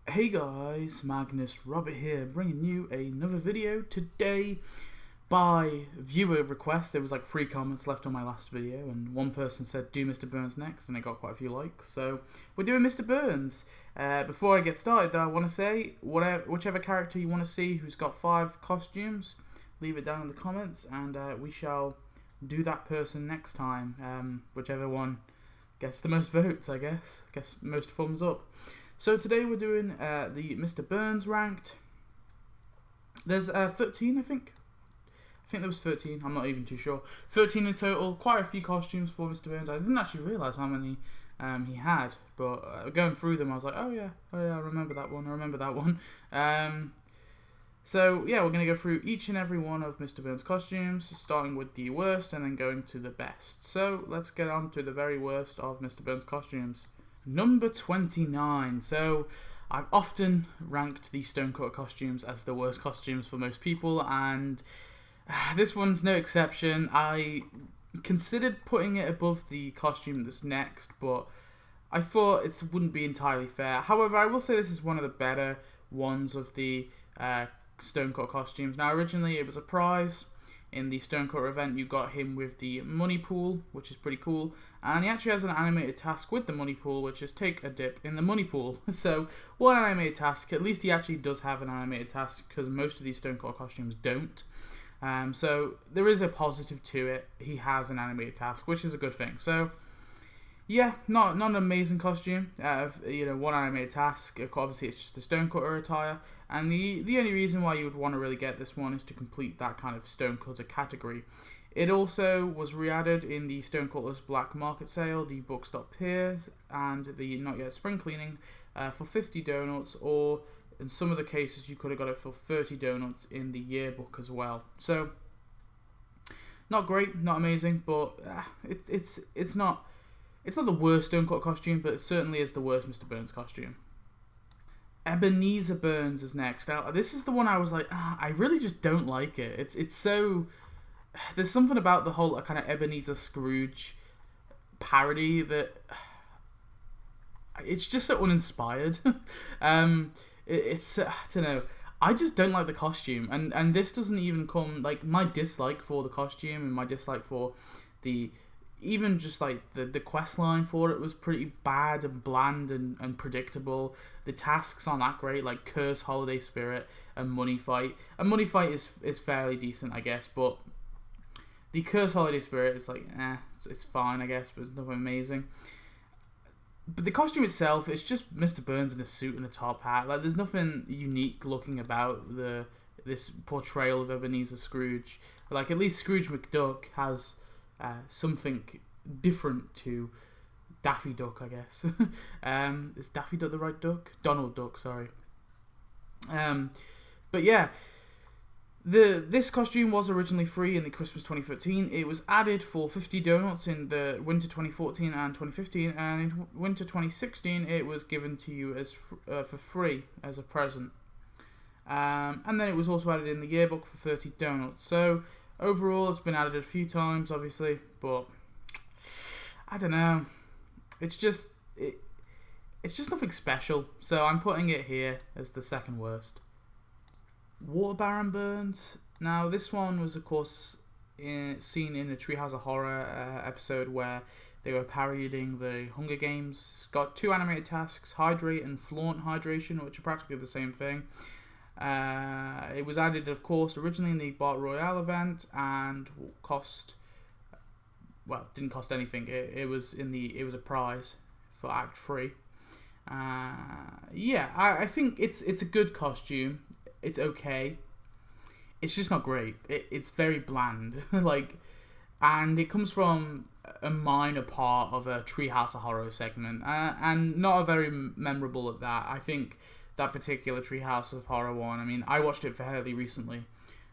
Hey guys, Magnus Robert here, bringing you another video today. By viewer request, there was like 3 comments left on my last video, and one person said do Mr. Burns next, and I got quite a few likes, so we're doing Mr. Burns. Before I get started though, I want to say, whichever character you want to see who's got 5 costumes, leave it down in the comments, and we shall do that person next time, whichever one gets the most votes, I guess most thumbs up. So today we're doing the Mr. Burns ranked. There's 13, I think there was 13, I'm not even too sure. 13 in total, quite a few costumes for Mr. Burns. I didn't actually realise how many he had, but going through them I was like, oh yeah, I remember that one. So yeah, we're going to go through each and every one of Mr. Burns' costumes, starting with the worst and then going to the best. So let's get on to the very worst of Mr. Burns' costumes. Number 29. So I've often ranked the Stonecutter costumes as the worst costumes for most people, and this one's no exception. I considered putting it above the costume that's next, but I thought it wouldn't be entirely fair. However, I will say this is one of the better ones of the Stonecutter costumes. Now, originally it was a prize. In the Stonecutter event, you got him with the money pool, which is pretty cool, and he actually has an animated task with the money pool, which is take a dip in the money pool. So, one animated task. At least he actually does have an animated task, because most of these Stonecutter costumes don't. So, there is a positive to it. He has an animated task, which is a good thing. So, yeah, not an amazing costume. One animated task. Obviously, it's just the Stonecutter attire, and the only reason why you would want to really get this one is to complete that kind of Stonecutter category. It also was re-added in the Stonecutter's Black Market Sale, the Book Stop Piers, and the Not Yet Spring Cleaning for 50 donuts, or in some of the cases you could have got it for 30 donuts in the yearbook as well. So, not great, not amazing, but it's not. It's not the worst Stonecutter costume, but it certainly is the worst Mr. Burns costume. Ebenezer Burns is next. Now, this is the one I was like, I really just don't like it. It's so... There's something about the whole kind of Ebenezer Scrooge parody that... It's just so uninspired. It's... I don't know. I just don't like the costume. And this doesn't even come... Like, my dislike for the costume and my dislike for the... Even just like the quest line for it was pretty bad and bland and predictable. The tasks aren't that great, like Curse Holiday Spirit and Money Fight. And Money Fight is fairly decent, I guess, but the Curse Holiday Spirit is like, it's fine, I guess, but it's nothing amazing. But the costume itself, it's just Mr. Burns in a suit and a top hat. Like, there's nothing unique looking about this portrayal of Ebenezer Scrooge. Like, at least Scrooge McDuck has something different to Daffy Duck, I guess. Is Daffy Duck the right duck? Donald Duck, sorry. But yeah, this costume was originally free in the Christmas 2013. It was added for 50 donuts in the winter 2014 and 2015, and in winter 2016 it was given to you as for free as a present. And then it was also added in the yearbook for 30 donuts. So overall, it's been added a few times, obviously, but I don't know. It's just nothing special. So I'm putting it here as the second worst. Water Baron Burns. Now, this one was, of course, seen in a Treehouse of Horror episode where they were parodying the Hunger Games. It's got 2 animated tasks: Hydrate and Flaunt Hydration, which are practically the same thing. It was added, of course, originally in the Bart Royale event, and didn't cost anything. It was a prize for Act 3. I think it's a good costume. It's okay. It's just not great. It's very bland. And it comes from a minor part of a Treehouse of Horror segment, and not a very memorable at that. I think that particular Treehouse of Horror one, I mean, I watched it fairly recently.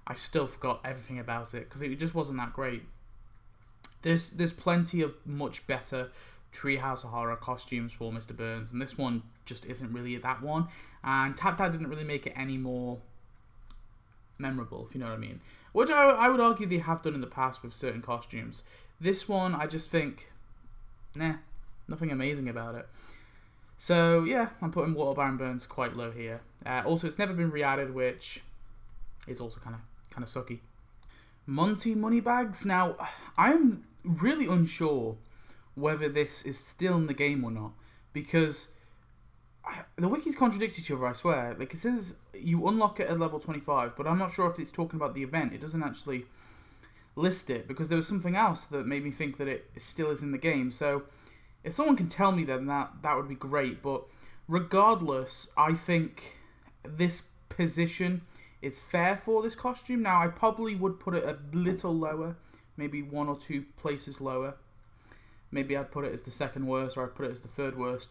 I've still forgot everything about it, because it just wasn't that great. There's plenty of much better Treehouse of Horror costumes for Mr. Burns, and this one just isn't really that one. And Tap Tap didn't really make it any more memorable, if you know what I mean. Which I would argue they have done in the past with certain costumes. This one, I just think, nothing amazing about it. So yeah, I'm putting Water Baron Burns quite low here. Also, it's never been re-added, which is also kind of sucky. Monty Moneybags. Now, I'm really unsure whether this is still in the game or not, because the wikis contradict each other, I swear. Like, it says you unlock it at level 25, but I'm not sure if it's talking about the event. It doesn't actually list it, because there was something else that made me think that it still is in the game. So if someone can tell me then that would be great. But regardless, I think this position is fair for this costume. Now, I probably would put it a little lower, maybe 1 or 2 places lower. Maybe I'd put it as the second worst, or I'd put it as the third worst,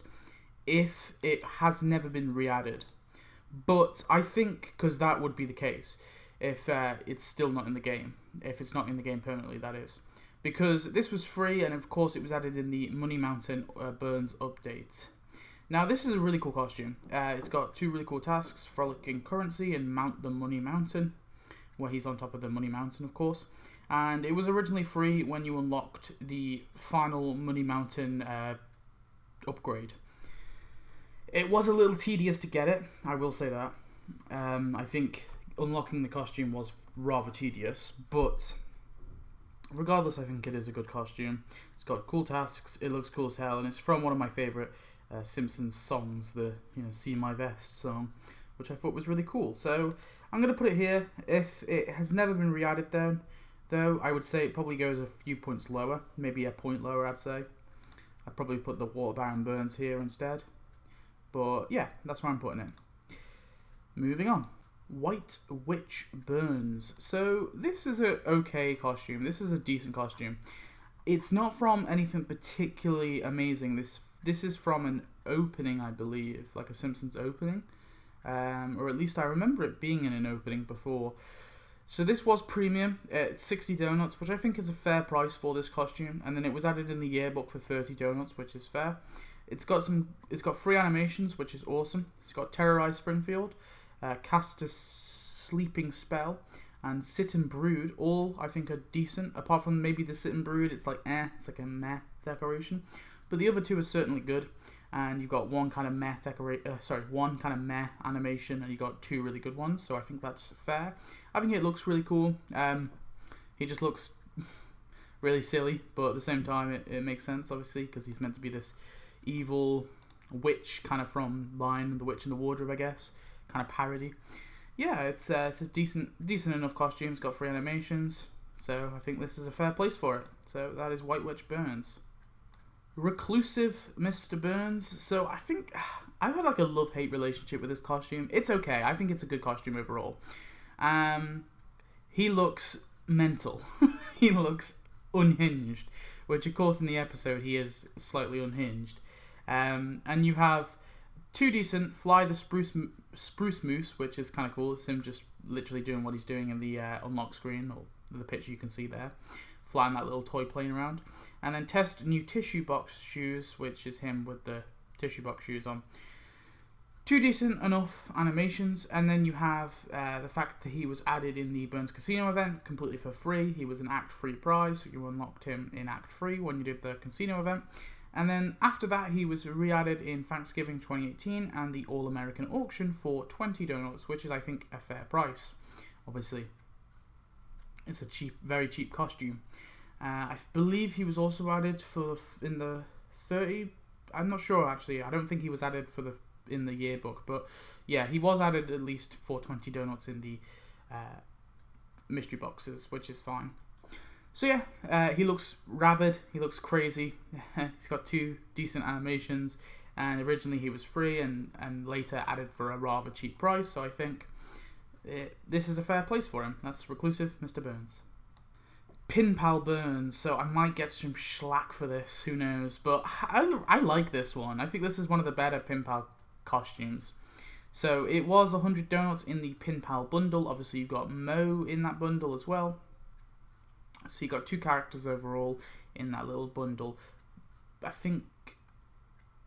if it has never been re-added. But I think, because that would be the case, if it's still not in the game. If it's not in the game permanently, that is. Because this was free, and of course it was added in the Money Mountain Burns update. Now, this is a really cool costume. It's got 2 really cool tasks: Frolicking Currency and Mount the Money Mountain, where he's on top of the Money Mountain, of course. And it was originally free when you unlocked the final Money Mountain upgrade. It was a little tedious to get it, I will say that. I think unlocking the costume was rather tedious, but regardless, I think it is a good costume. It's got cool tasks, it looks cool as hell, and it's from one of my favourite Simpsons songs, the See My Vest song, which I thought was really cool. So I'm going to put it here. If it has never been re-added though, I would say it probably goes a few points lower, maybe a point lower, I'd say. I'd probably put the Water Baron Burns here instead. But yeah, that's where I'm putting it. Moving on. White Witch Burns. So this is a okay costume. This is a decent costume. It's not from anything particularly amazing. This is from an opening, I believe, like a Simpsons opening. Or at least I remember it being in an opening before. So this was premium. It's 60 donuts, which I think is a fair price for this costume. And then it was added in the yearbook for 30 donuts, which is fair. It's got free animations, which is awesome. It's got Terrorize Springfield, Cast a Sleeping Spell, and Sit and Brood. All I think are decent. Apart from maybe the Sit and Brood, it's like it's like a meh decoration. But the other 2 are certainly good. And you've got one kind of meh one kind of meh animation, and you got 2 really good ones. So I think that's fair. I think it looks really cool. He just looks really silly, but at the same time, it makes sense, obviously, because he's meant to be this evil witch, kind of from Lion, the Witch in the Wardrobe, I guess, kind of parody. Yeah, it's a decent enough costume. It's got free animations, so I think this is a fair place for it. So that is White Witch Burns. Reclusive Mr Burns. So I think I've had like a love-hate relationship with this costume. It's okay. I think it's a good costume overall. He looks mental. He looks unhinged, which of course in the episode he is slightly unhinged. And you have 2 decent Fly the Spruce Moose, which is kind of cool. It's him just literally doing what he's doing in the unlock screen, or the picture you can see there, flying that little toy plane around. And then Test New Tissue Box Shoes, which is him with the tissue box shoes on. 2 decent enough animations. And then you have the fact that he was added in the Burns Casino event completely for free. He was an Act 3 prize. You unlocked him in Act 3 when you did the casino event. And then after that, he was re-added in Thanksgiving 2018 and the All-American Auction for 20 donuts, which is, I think, a fair price. Obviously, it's a very cheap costume. I believe he was also added in the 30. I'm not sure, actually. I don't think he was added in the yearbook, but yeah, he was added at least for 20 donuts in the mystery boxes, which is fine. So yeah, he looks rabid, he looks crazy. He's got 2 decent animations, and originally he was free and later added for a rather cheap price, so I think this is a fair place for him. That's Reclusive Mr Burns. Pin Pal Burns. So I might get some slack for this, who knows, but I like this one. I think this is one of the better Pin Pal costumes. So it was 100 donuts in the Pin Pal bundle. Obviously you've got Mo in that bundle as well. So you got 2 characters overall in that little bundle. I think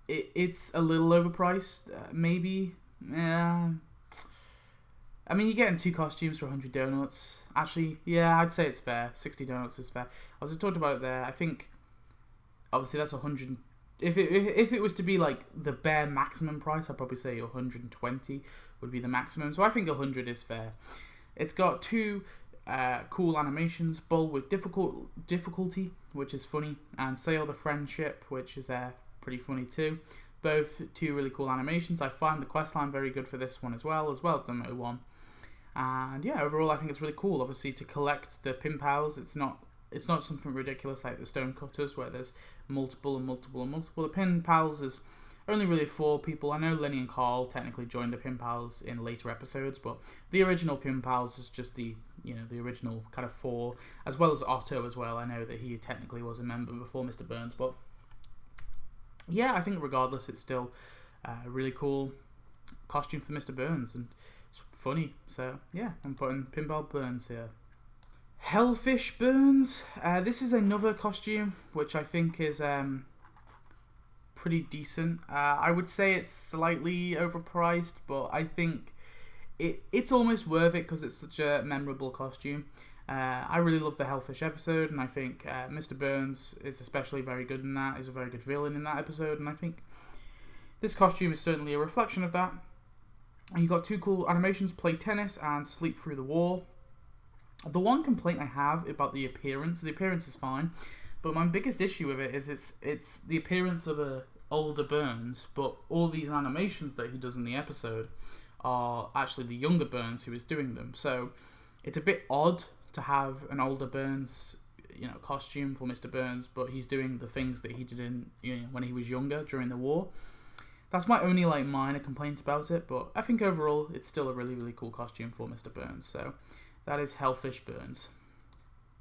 it's a little overpriced, maybe. Yeah. I mean, you're getting 2 costumes for 100 donuts. Actually, yeah, I'd say it's fair. 60 donuts is fair. I was talking about it there. I think, obviously, that's 100 if it was to be like the bare maximum price, I'd probably say 120 would be the maximum. So I think 100 is fair. It's got two cool animations: Bowl with difficulty, which is funny, and Sail the Friendship, which is pretty funny too. Both two really cool animations. I find the questline very good for this one as well as the Moto one. And yeah, overall I think it's really cool. Obviously, to collect the pin pals, it's not something ridiculous like the Stonecutters where there's multiple. The pin pals is only really 4 people. I know Lenny and Carl technically joined the pin pals in later episodes, but the original pin pals is just the original kind of 4, as well as Otto as well. I know that he technically was a member before Mr. Burns, but yeah, I think regardless, it's still a really cool costume for Mr. Burns, and it's funny. So yeah, I'm putting Pinball Burns here. Hellfish Burns. This is another costume which I think is pretty decent. I would say it's slightly overpriced, but I think it's almost worth it because it's such a memorable costume. I really love the Hellfish episode, and I think Mr. Burns is especially very good in that. He's a very good villain in that episode, and I think this costume is certainly a reflection of that. And you got 2 cool animations: Play Tennis and Sleep Through the Wall. The one complaint I have about the appearance is fine, but my biggest issue with it is it's the appearance of a older Burns, but all these animations that he does in the episode are actually the younger Burns who is doing them. So it's a bit odd to have an older Burns, costume for Mr. Burns, but he's doing the things that he did in when he was younger during the war. That's my only minor complaint about it, but I think overall it's still a really, really cool costume for Mr. Burns. So that is Hellfish Burns.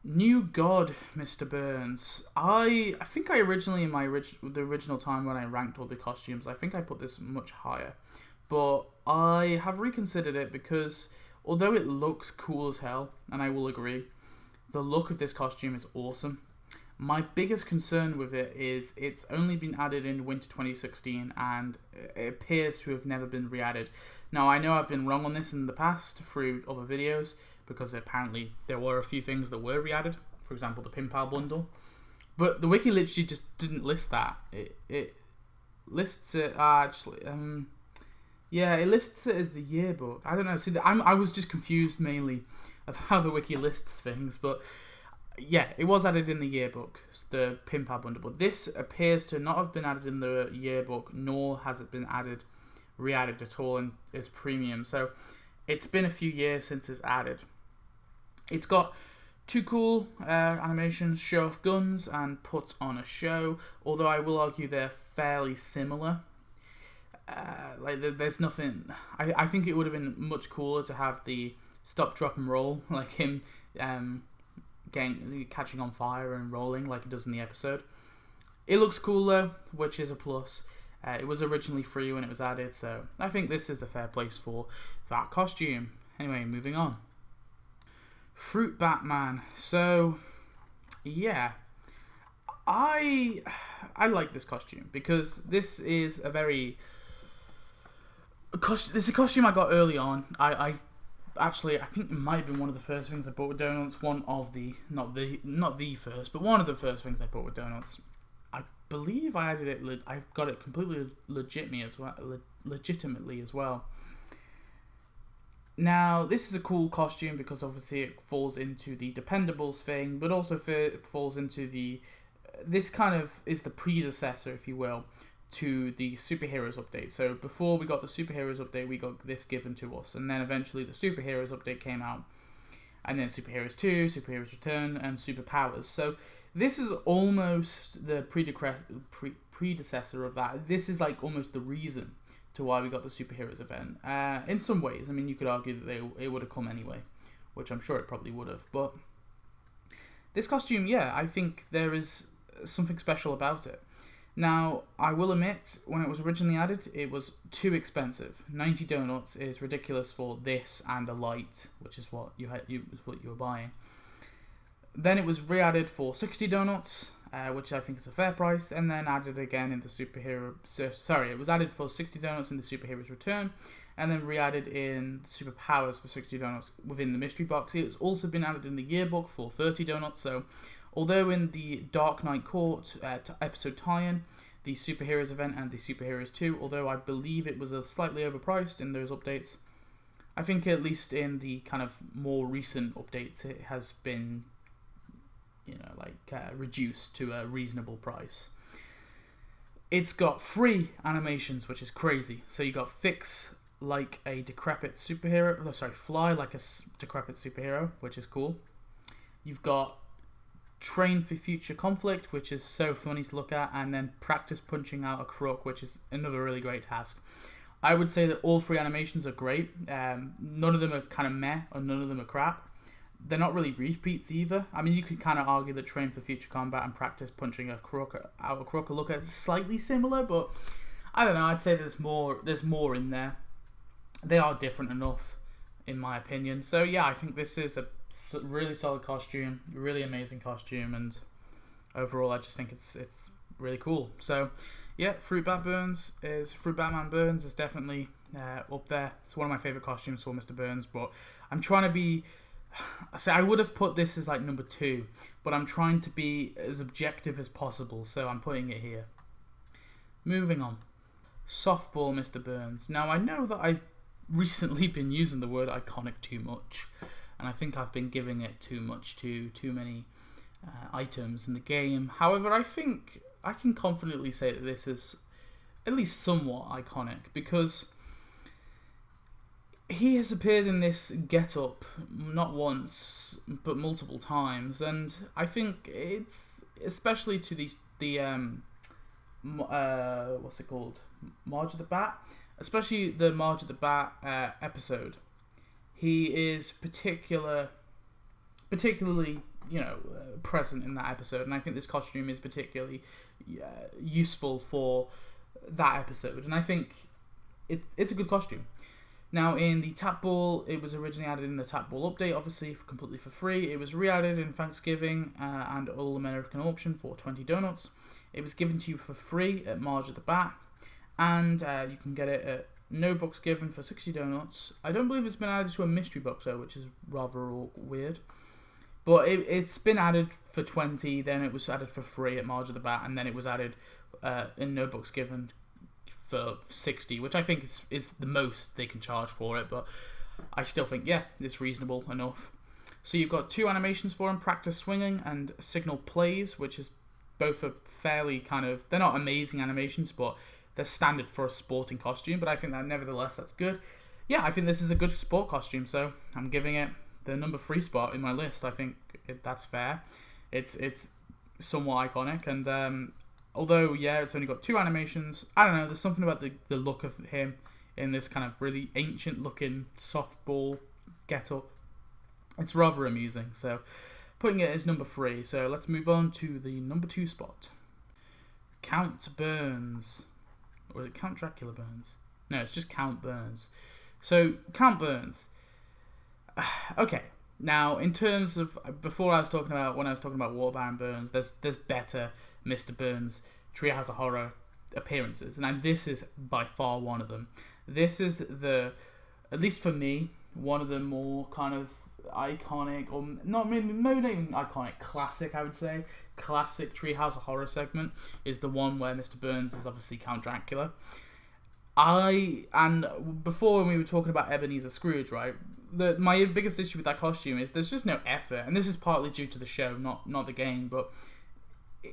New God, Mr. Burns. I think I originally, in the original time when I ranked all the costumes, I think I put this much higher. But I have reconsidered it because although it looks cool as hell, and I will agree, the look of this costume is awesome. My biggest concern with it is it's only been added in winter 2016, and it appears to have never been re-added. Now, I know I've been wrong on this in the past through other videos, because apparently there were a few things that were re-added. For example, the Pin Pal bundle. But the wiki literally just didn't list that. It lists it, it lists it as the yearbook. I don't know. See, I was just confused mainly of how the wiki lists things, but yeah, it was added in the yearbook, the Pin Pal bundle. But this appears to not have been added in the yearbook, nor has it been re-added at all in its premium. So it's been a few years since it's added. It's got 2 cool animations: show off guns and put on a show. Although I will argue they're fairly similar. There's nothing. I think it would have been much cooler to have the stop, drop, and roll, like him catching on fire and rolling like he does in the episode. It looks cool though, which is a plus. It was originally free when it was added, so I think this is a fair place for that costume. Anyway, moving on. Fruit Batman. So, yeah, I like this costume because this is this is a costume I got early on. I think it might have been one of the first things I bought with donuts. One of the not the first, but one of the first things I bought with donuts. I believe I added it. I got it completely legitimately as well. Now, this is a cool costume because obviously it falls into the Dependables thing, but also it falls into this kind of is the predecessor, if you will, to the Superheroes update. So before we got the Superheroes update, we got this given to us, and then eventually the Superheroes update came out, and then Superheroes 2, Superheroes Return, and Superpowers. So this is almost the predecessor of that. This is like almost the reason to why we got the Superheroes event. In some ways, I mean, you could argue that it would have come anyway, which I'm sure it probably would have. But this costume, yeah, I think there is something special about it. Now, I will admit, when it was originally added, it was too expensive. 90 donuts is ridiculous for this and a light, which is what you were buying. Then it was re-added for 60 donuts, which I think is a fair price, and then added again in the it was added for 60 donuts in the Superheroes Return, and then re-added in Superpowers for 60 donuts within the mystery box. It's also been added in the yearbook for 30 donuts, so although in the Dark Knight Court episode tie-in, the Superheroes event and the Superheroes 2, although I believe it was slightly overpriced in those updates. I think at least in the kind of more recent updates, it has been, reduced to a reasonable price. It's got free animations, which is crazy. So you got fix like a decrepit superhero. Fly like a decrepit superhero, which is cool. You've got train for future conflict, which is so funny to look at, and then practice punching out a crook, which is another really great task. I would say that all three animations are great. None of them are kind of meh, or none of them are crap. They're not really repeats either. I mean, you could kind of argue that Train for Future Combat and Practice Punching a Crook out a crook look at slightly similar, but I don't know. I'd say there's more in there. They are different enough, in my opinion. So yeah, I think this is a really solid costume, really amazing costume, and overall, I just think it's really cool. So yeah, Fruit Batman Burns is definitely up there. It's one of my favorite costumes for Mr. Burns, but I'm trying to be. So I would have put this as like number 2, but I'm trying to be as objective as possible, so I'm putting it here. Moving on. Softball Mr. Burns. Now, I know that I've recently been using the word iconic too much, and I think I've been giving it too many items in the game. However, I think I can confidently say that this is at least somewhat iconic, because he has appeared in this get-up not once but multiple times, and I think it's especially to what's it called, Marge of the Bat, especially the Marge of the Bat episode. He is particularly present in that episode, and I think this costume is particularly useful for that episode, and I think it's a good costume. Now, in the Tap Ball, it was originally added in the Tap Ball update, obviously completely for free. It was re-added in Thanksgiving and All American Auction for 20 donuts. It was given to you for free at Marge of the Bat, and you can get it at No Box Given for 60 donuts. I don't believe it's been added to a mystery box though, which is rather weird. But it's been added for 20, then it was added for free at Marge of the Bat, and then it was added in No Box Given for 60, which I think is the most they can charge for it, but I still think, yeah, it's reasonable enough. So you've got 2 animations for him, Practice Swinging and Signal Plays, which is both a fairly they're not amazing animations, but they're standard for a sporting costume, but I think that nevertheless that's good. Yeah, I think this is a good sport costume, so I'm giving it the number 3 spot in my list. I think that's fair. It's somewhat iconic, and although, yeah, it's only got 2 animations, I don't know, there's something about the look of him in this kind of really ancient-looking softball get-up. It's rather amusing, so putting it as number 3. So let's move on to the number 2 spot. Count Burns. Or is it Count Dracula Burns? No, it's just Count Burns. So, Count Burns. Okay. Now, in terms of when I was talking about War Baron Burns, there's better Mr. Burns Treehouse of Horror appearances, and this is by far one of them. This is at least for me, one of the more kind of iconic, or not even iconic, classic, I would say. Classic Treehouse of Horror segment is the one where Mr. Burns is obviously Count Dracula. And before, when we were talking about Ebenezer Scrooge, right? My biggest issue with that costume is there's just no effort, and this is partly due to the show, not the game, but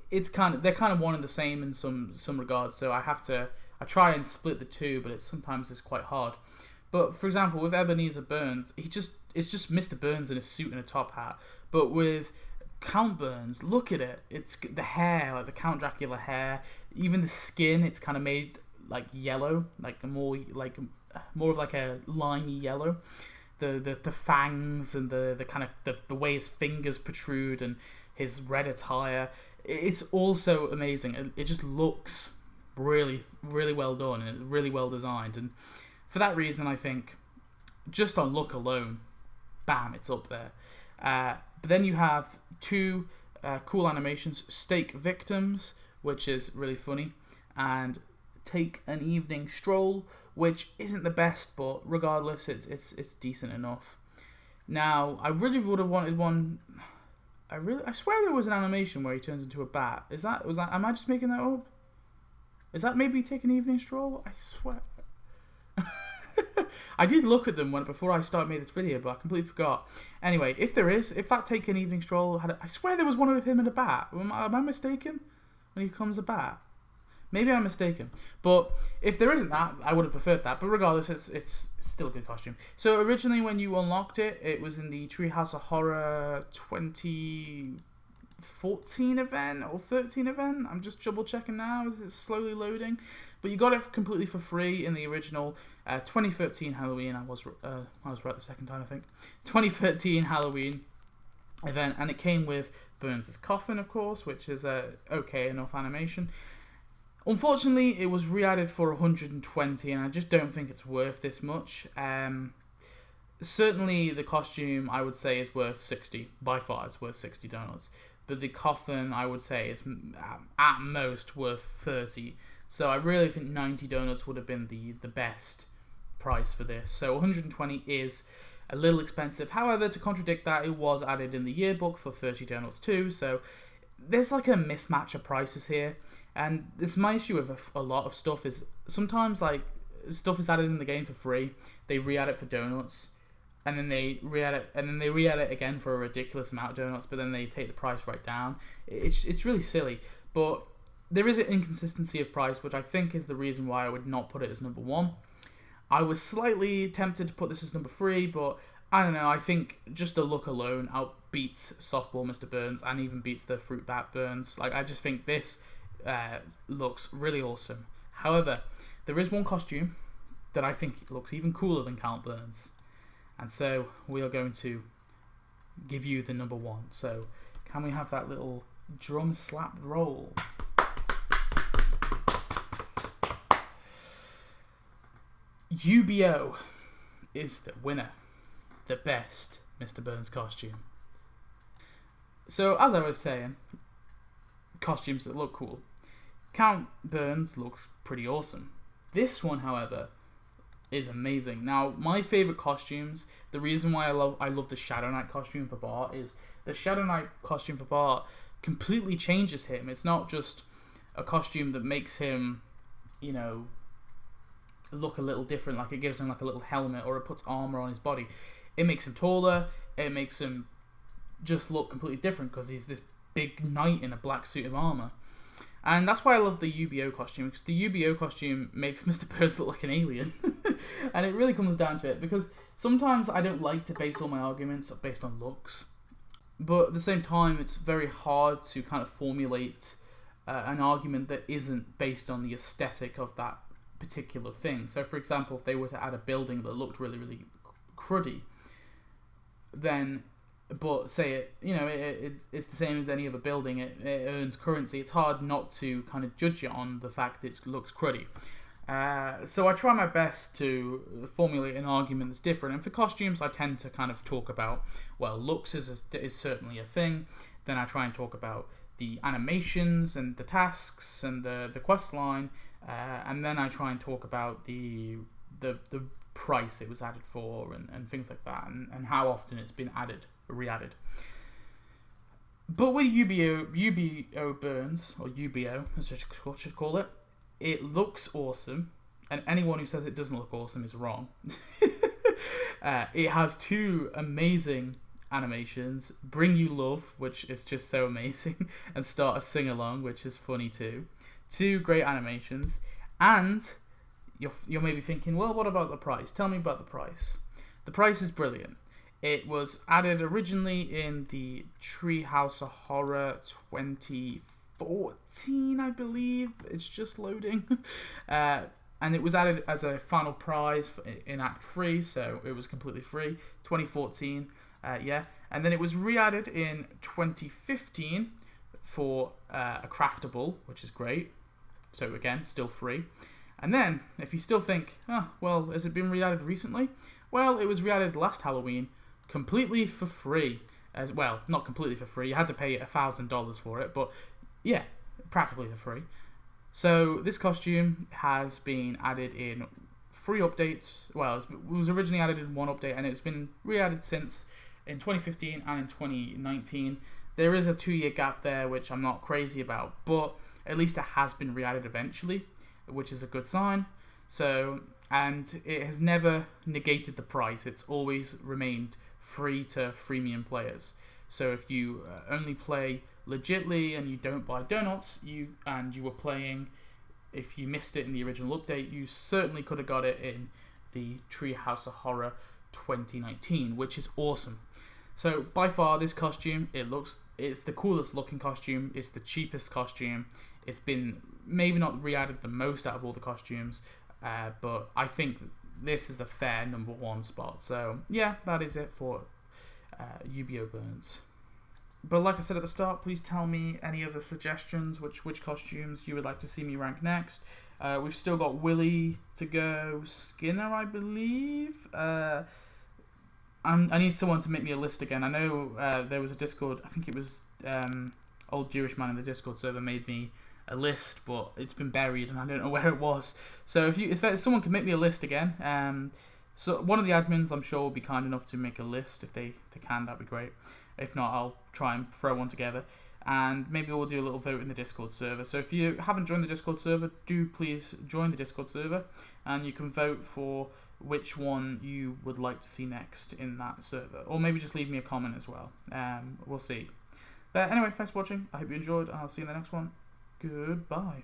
they're kind of one and the same in some regards. So I try and split the two, but sometimes it's quite hard. But for example, with Ebenezer Burns, it's just Mr. Burns in a suit and a top hat. But with Count Burns, look at it. It's the hair, like the Count Dracula hair, even the skin. It's kind of made like yellow, like more of like a limey yellow. The fangs and the kind of the way his fingers protrude and his red attire. It's also amazing. It just looks really, really well done and really well designed. And for that reason, I think just on look alone, bam, it's up there. But then you have 2 cool animations: Stake Victims, which is really funny, and Take an Evening Stroll, which isn't the best, but regardless, it's decent enough. Now, I really would have wanted one. I swear there was an animation where he turns into a bat. Am I just making that up? Is that maybe Take an Evening Stroll? I swear. I did look at them before I made this video, but I completely forgot. Anyway, if that Take an Evening Stroll I swear there was one with him and a bat. Am I mistaken? When he becomes a bat? Maybe I'm mistaken. But if there isn't that, I would have preferred that. But regardless, it's still a good costume. So originally when you unlocked it, it was in the Treehouse of Horror 2014 event or 13 event. I'm just double checking now. It's slowly loading. But you got it completely for free in the original 2013 Halloween. I was right the second time, I think. 2013 Halloween event. And it came with Burns' coffin, of course, which is okay enough animation. Unfortunately, it was re-added for 120, and I just don't think it's worth this much. Certainly, the costume, I would say, is worth 60. By far, it's worth 60 donuts. But the coffin, I would say, is at most worth 30. So I really think 90 donuts would have been the best price for this. So 120 is a little expensive. However, to contradict that, it was added in the yearbook for 30 donuts too. So there's like a mismatch of prices here. And this is my issue with a lot of stuff is sometimes like stuff is added in the game for free. They re-add it for donuts, and then they re-add it, and then they re-add it again for a ridiculous amount of donuts. But then they take the price right down. It's really silly. But there is an inconsistency of price, which I think is the reason why I would not put it as number 1. I was slightly tempted to put this as number 3, but I don't know. I think just the look alone outbeats Softball Mr. Burns and even beats the Fruit Bat Burns. Like I just think this looks really awesome. However, there is one costume that I think looks even cooler than Count Burns, and so we are going to give you the number 1. So can we have that little drum slap roll? UBO is the winner, the best Mr. Burns costume. So as I was saying, costumes that look cool. Count Burns looks pretty awesome. This one, however, is amazing. Now, my favourite costumes, the reason why I love the Shadow Knight costume for Bart is the Shadow Knight costume for Bart completely changes him. It's not just a costume that makes him, you know, look a little different, like it gives him like a little helmet or it puts armour on his body. It makes him taller, it makes him just look completely different because he's this big knight in a black suit of armour. And that's why I love the UBO costume, because the UBO costume makes Mr. Burns look like an alien. And it really comes down to it, because sometimes I don't like to base all my arguments based on looks, but at the same time it's very hard to kind of formulate an argument that isn't based on the aesthetic of that particular thing. So for example, if they were to add a building that looked really, really cruddy, then but say it's the same as any other building, it earns currency, it's hard not to kind of judge it on the fact that it looks cruddy. So I try my best to formulate an argument that's different, and for costumes I tend to kind of talk about, well, looks is certainly a thing, then I try and talk about the animations and the tasks and the quest line, and then I try and talk about the price it was added for and things like that, and how often it's been re-added. But with UBO Burns, or UBO as I should call it, it looks awesome, and anyone who says it doesn't look awesome is wrong. It has 2 amazing animations, Bring You Love, which is just so amazing, and Start a Sing-Along, which is funny too. 2 great animations, and you're maybe thinking, well, what about the price? Tell me about the price. The price is brilliant. It was added originally in the Treehouse of Horror 2014, I believe. It's just loading. And it was added as a final prize in Act 3, so it was completely free. 2014, yeah. And then it was re-added in 2015 for a craftable, which is great. So again, still free. And then, if you still think, oh, well, has it been re-added recently? Well, it was re-added last Halloween, completely for free. As well, not completely for free. You had to pay $1,000 for it, but yeah, practically for free. So this costume has been added in 3 updates. Well, it was originally added in 1 update, and it's been re-added since in 2015 and in 2019. There is a 2-year gap there, which I'm not crazy about, but at least it has been re-added eventually. which is a good sign. So, and it has never negated the price. It's always remained free to freemium players. So if you only play legitly and you don't buy donuts, and you were playing, if you missed it in the original update, you certainly could have got it in the Treehouse of Horror 2019, which is awesome. So by far, this costume, it's the coolest looking costume. It's the cheapest costume. It's been maybe not re-added the most out of all the costumes, but I think this is a fair #1 spot. So yeah, that is it for Ebenezer Burns. But like I said at the start, please tell me any other suggestions, which costumes you would like to see me rank next. We've still got Willie to go, Skinner, I believe. I need someone to make me a list again. I know there was a Discord, I think it was Old Jewish Man in the Discord server made me a list, but it's been buried and I don't know where it was. So if someone can make me a list again, so one of the admins I'm sure will be kind enough to make a list. If they can, that'd be great. If not, I'll try and throw one together, and maybe we'll do a little vote in the Discord server. So if you haven't joined the Discord server, do please join the Discord server, and you can vote for which one you would like to see next in that server, or maybe just leave me a comment as well. We'll see. But anyway, thanks for watching. I hope you enjoyed, and I'll see you in the next one. Goodbye.